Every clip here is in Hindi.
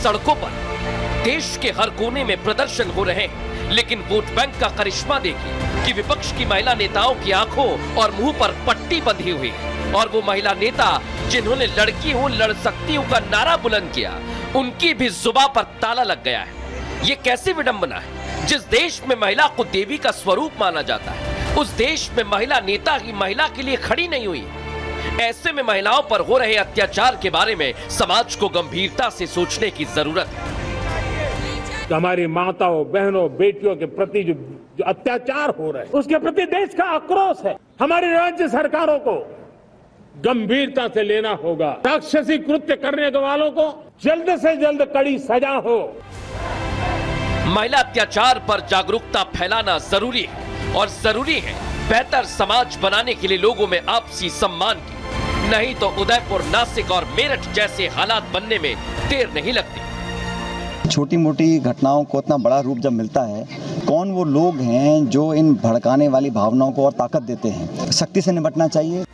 सड़कों पर देश के हर कोने में प्रदर्शन हो रहे हैं, लेकिन वोट बैंक का करिश्मा देखिए कि विपक्ष की महिला नेताओं की आंखों और मुंह पर पट्टी बंधी हुई है और वो महिला नेता जिन्होंने लड़की हूं लड़ सकती हूं का नारा बुलंद किया, उनकी भी जुबान पर ताला लग गया है। ये कैसी विडंबना है? जिस देश में महिला को देवी का स्वरूप माना जाता है, उस देश में महिला नेता ही महिला के लिए खड़ी नहीं हुई। ऐसे में महिलाओं पर हो रहे अत्याचार के बारे में समाज को गंभीरता से सोचने की जरूरत है। हमारी माताओं, बहनों, बेटियों के प्रति जो अत्याचार हो रहे हैं, उसके प्रति देश का आक्रोश है। हमारी राज्य सरकारों को गंभीरता से लेना होगा। राक्षसी कृत्य करने वालों को जल्द से जल्द कड़ी सजा हो। महिला अत्याचार पर जागरूकता फैलाना जरूरी है और जरूरी है बेहतर समाज बनाने के लिए लोगों में आपसी सम्मान की, नहीं तो उदयपुर, नासिक और मेरठ जैसे हालात बनने में देर नहीं लगती। छोटी मोटी घटनाओं को इतना बड़ा रूप जब मिलता है, कौन वो लोग हैं जो इन भड़काने वाली भावनाओं को और ताकत देते हैं? सख्ती से निपटना चाहिए।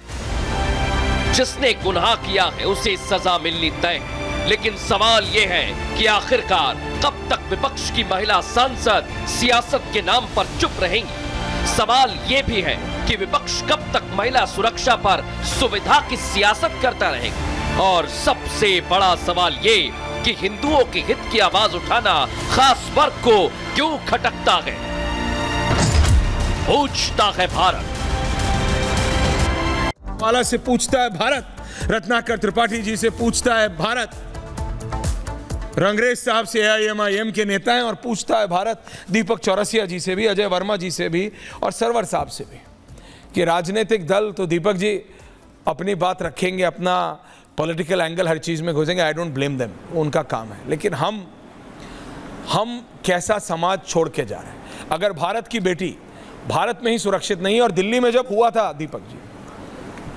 जिसने गुनाह किया है उसे सजा मिलनी तय है, लेकिन सवाल ये है कि आखिरकार कब तक विपक्ष की महिला सांसद सियासत के नाम पर चुप रहेंगी। सवाल ये भी है कि विपक्ष कब तक महिला सुरक्षा पर सुविधा की सियासत करता रहेगा। और सबसे बड़ा सवाल ये कि हिंदुओं के हित की आवाज उठाना खास वर्ग को क्यों खटकता है। पूछता है भारत। वाला से पूछता है भारत, रत्नाकर त्रिपाठी जी से पूछता है भारत, रंगरेज साहब से AIMIM के नेता हैं और पूछता है भारत, दीपक चौरसिया जी से भी, अजय वर्मा जी से भी और सरवर साहब से भी, कि राजनीतिक दल तो दीपक जी अपनी बात रखेंगे, अपना पॉलिटिकल एंगल हर चीज़ में घुसेंगे। आई डोंट ब्लेम देम, उनका काम है। लेकिन हम कैसा समाज छोड़ के जा रहे हैं? अगर भारत की बेटी भारत में ही सुरक्षित नहीं है, और दिल्ली में जब हुआ था दीपक जी,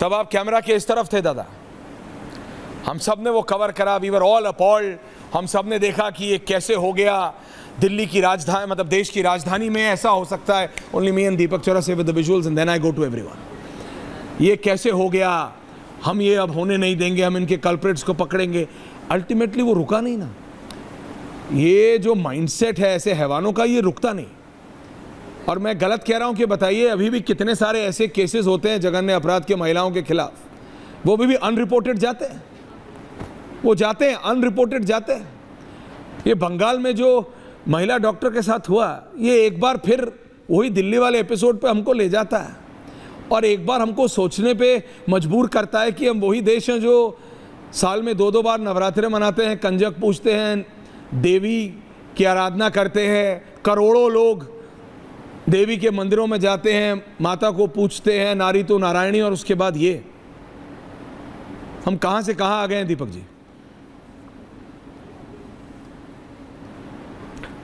तब आप कैमरा के इस तरफ थे दादा, हम सब ने वो कवर करा, वी वर ऑल अपॉल्ड। हम सब ने देखा कि ये कैसे हो गया, दिल्ली की राजधानी, मतलब देश की राजधानी में ऐसा हो सकता है। Only me and Deepak Chaurasia with the visuals and then I go to everyone. ये कैसे हो गया, हम ये अब होने नहीं देंगे, हम इनके कल्प्रिट्स को पकड़ेंगे। अल्टीमेटली वो रुका नहीं ना। ये जो माइंडसेट है ऐसे हैवानों का, ये रुकता नहीं। और मैं गलत कह रहा हूं कि बताइए, अभी भी कितने सारे ऐसे केसेस होते हैं जघन्य अपराध के महिलाओं के खिलाफ, वो भी अनरिपोर्टेड जाते हैं, वो जाते हैं अनरिपोर्टेड जाते हैं। ये बंगाल में जो महिला डॉक्टर के साथ हुआ, ये एक बार फिर वही दिल्ली वाले एपिसोड पे हमको ले जाता है और एक बार हमको सोचने पे मजबूर करता है कि हम वही देश हैं जो साल में 2-2 बार नवरात्रे मनाते हैं, कंजक पूजते हैं, देवी की आराधना करते हैं, करोड़ों लोग देवी के मंदिरों में जाते हैं, माता को पूजते हैं, नारी तो नारायणी, और उसके बाद ये हम कहां से कहां आ गए हैं दीपक जी?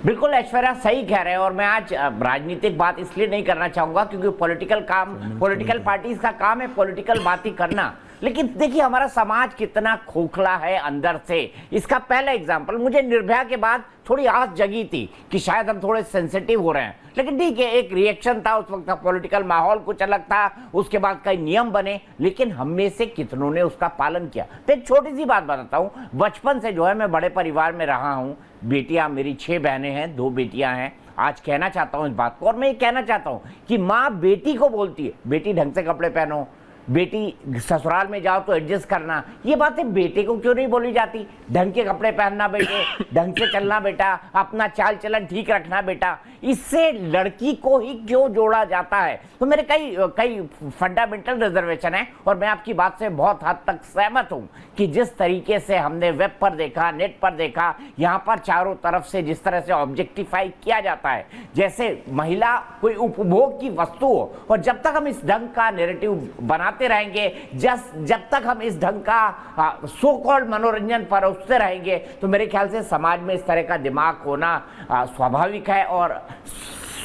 बिल्कुल ऐश्वर्या सही कह रहे हैं। और मैं आज राजनीतिक बात इसलिए नहीं करना चाहूंगा क्योंकि पॉलिटिकल पार्टीज का काम है पॉलिटिकल बातें करना। लेकिन देखिए हमारा समाज कितना खोखला है अंदर से। इसका पहला एग्जाम्पल, मुझे निर्भया के बाद थोड़ी आस जगी थी कि शायद हम थोड़े सेंसिटिव हो रहे हैं, लेकिन ठीक है, एक रिएक्शन था उस वक्त का, पॉलिटिकल माहौल कुछ अलग था, उसके बाद कई नियम बने, लेकिन हम में से कितनों ने उसका पालन किया। तो एक छोटी सी बात बताता हूँ, बचपन से जो है मैं बड़े परिवार में रहा हूँ, बेटियां मेरी 6 बहनें हैं, 2 बेटियां हैं। आज कहना चाहता हूँ इस बात को, और मैं ये कहना चाहता हूँ कि माँ बेटी को बोलती है, बेटी ढंग से कपड़े पहनो, बेटी ससुराल में जाओ तो एडजस्ट करना। ये बातें बेटे को क्यों नहीं बोली जाती? ढंग के कपड़े पहनना बेटे, ढंग से चलना बेटा, अपना चाल चलन ठीक रखना बेटा। इससे लड़की को ही क्यों जोड़ा जाता है? तो मेरे कई फंडामेंटल रिजर्वेशन है और मैं आपकी बात से बहुत हद तक सहमत हूं कि जिस तरीके से हमने वेब पर देखा, नेट पर देखा, यहां पर चारों तरफ से जिस तरह से ऑब्जेक्टिफाई किया जाता है, जैसे महिला कोई उपभोग की वस्तु हो। और जब तक हम इस ढंग का नैरेटिव बनाते रहेंगे, जब तक हम इस ढंग का सो कॉल्ड मनोरंजन पर उससे रहेंगे, तो मेरे ख्याल से समाज में इस तरह का दिमाग होना स्वाभाविक है। और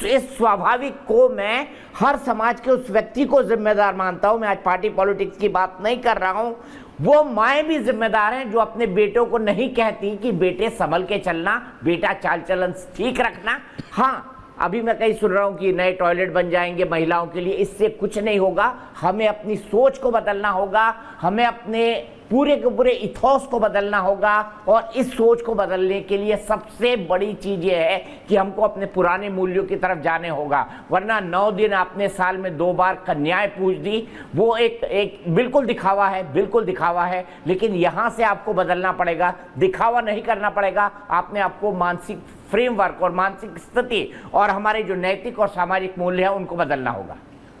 इस स्वाभाविक को मैं हर समाज के उस व्यक्ति को जिम्मेदार मानता हूं। मैं आज पार्टी पॉलिटिक्स की बात नहीं कर रहा हूं। वो माएँ भी जिम्मेदार हैं जो अपने बेटों को नहीं कहती कि बेटे संभल के चलना, बेटा चाल चलन ठीक रखना। हाँ, अभी मैं कहीं सुन रहा हूं कि नए टॉयलेट बन जाएंगे महिलाओं के लिए, इससे कुछ नहीं होगा। हमें अपनी सोच को बदलना होगा, हमें अपने पूरे के पूरे इथोस को बदलना होगा। और इस सोच को बदलने के लिए सबसे बड़ी चीज ये है कि हमको अपने पुराने मूल्यों की तरफ जाने होगा। वरना 9 दिन आपने साल में 2 बार कन्याएं पूज दी, वो एक बिल्कुल दिखावा है, बिल्कुल दिखावा है। लेकिन यहां से आपको बदलना पड़ेगा, दिखावा नहीं करना पड़ेगा। आपने आपको मानसिक फ्रेमवर्क और मानसिक स्थिति और हमारे जो नैतिक और सामाजिक मूल्य है उनको बदलना होगा।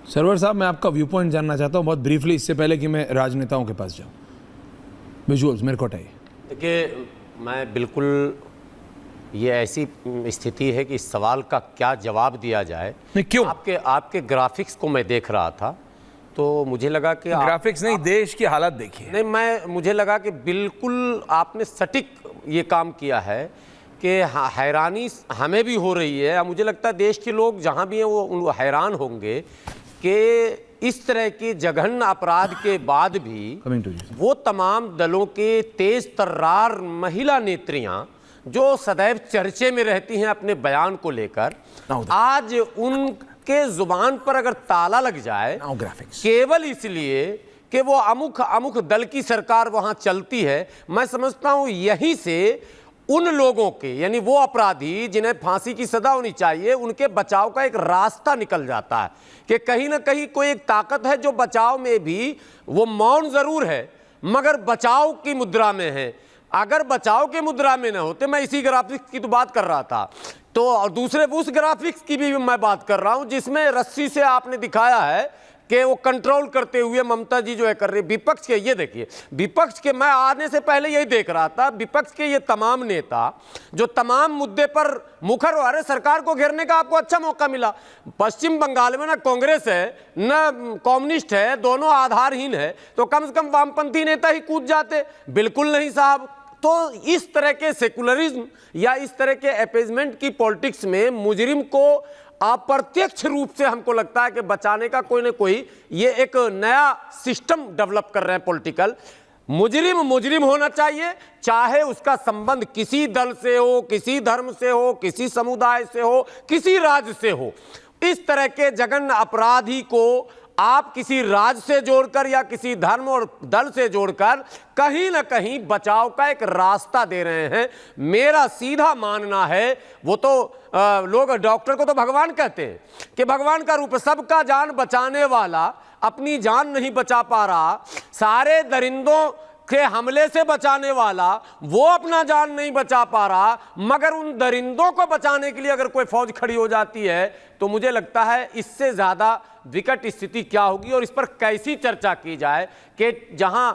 सरवर साहब, मैं आपका व्यू पॉइंट जानना चाहता हूँ बहुत ब्रीफली, इससे पहले कि मैं राजनेताओं के पास जाऊँ। विजुअल्स मेरे को हटाइए। देखिए, मैं बिल्कुल, ये ऐसी स्थिति है कि इस सवाल का क्या जवाब दिया जाए। नहीं, क्यों? आपके ग्राफिक्स को मैं देख रहा था तो मुझे लगा कि ग्राफिक्स नहीं, देश की हालत देखिए। नहीं, मुझे लगा कि बिल्कुल आपने सटीक ये काम किया है कि हैरानी हमें भी हो रही है। मुझे लगता है देश के लोग जहाँ भी हैं वो हैरान होंगे कि इस तरह के जघन्य अपराध के बाद भी वो तमाम दलों के तेज तर्रार महिला नेत्रियां जो सदैव चर्चे में रहती हैं अपने बयान को लेकर, आज उनके जुबान पर अगर ताला लग जाए केवल इसलिए कि वो अमुक दल की सरकार वहां चलती है, मैं समझता हूं यहीं से उन लोगों के, यानी वो अपराधी जिन्हें फांसी की सजा होनी चाहिए, उनके बचाव का एक रास्ता निकल जाता है कि कहीं ना कहीं कोई एक ताकत है जो बचाव में भी, वो मौन जरूर है मगर बचाव की मुद्रा में है। अगर बचाव के मुद्रा में ना होते, मैं इसी ग्राफिक्स की तो बात कर रहा था, तो और दूसरे उस ग्राफिक्स की भी मैं बात कर रहा हूं जिसमें रस्सी से आपने दिखाया है कि वो कंट्रोल करते हुए ममता जी जो है कर रही। विपक्ष के, ये देखिए, विपक्ष के, मैं आने से पहले यही देख रहा था, विपक्ष के ये तमाम नेता जो तमाम मुद्दे पर मुखर हो रहे, सरकार को घेरने का आपको अच्छा मौका मिला। पश्चिम बंगाल में ना कांग्रेस है ना कम्युनिस्ट है, दोनों आधारहीन है, तो कम से कम वामपंथी नेता ही कूद जाते। बिल्कुल नहीं साहब। तो इस तरह के सेकुलरिज्म या इस तरह के अपीजमेंट की पॉलिटिक्स में मुजरिम को अप्रत्यक्ष रूप से हमको लगता है कि बचाने का कोई ना कोई ये एक नया सिस्टम डेवलप कर रहे हैं पॉलिटिकल। मुजरिम होना चाहिए, चाहे उसका संबंध किसी दल से हो, किसी धर्म से हो, किसी समुदाय से हो, किसी राज्य से हो। इस तरह के जघन्य अपराधी को आप किसी राज्य से जोड़कर या किसी धर्म और दल से जोड़कर कहीं ना कहीं बचाव का एक रास्ता दे रहे हैं। मेरा सीधा मानना है, वो तो लोग डॉक्टर को तो भगवान कहते हैं कि भगवान का रूप, सबका जान बचाने वाला अपनी जान नहीं बचा पा रहा, सारे दरिंदों के हमले से बचाने वाला वो अपना जान नहीं बचा पा रहा, मगर उन दरिंदों को बचाने के लिए अगर कोई फौज खड़ी हो जाती है तो मुझे लगता है इससे ज्यादा विकट स्थिति क्या होगी। और इस पर कैसी चर्चा की जाए कि जहां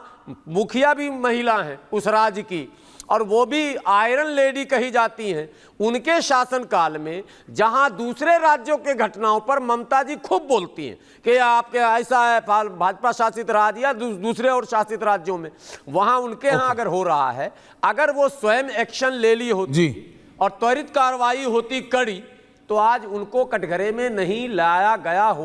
मुखिया भी महिला हैं उस राज्य की, और वो भी आयरन लेडी कही जाती हैं, उनके शासनकाल में जहां दूसरे राज्यों के घटनाओं पर ममता जी खूब बोलती हैं कि आपके ऐसा है भाजपा शासित राज्य या दूसरे और शासित राज्यों में, वहां उनके यहां अगर हो रहा है, अगर वो स्वयं एक्शन ले ली होती और त्वरित कार्रवाई होती कड़ी, तो आज उनको कटघरे में नहीं लाया गया हो।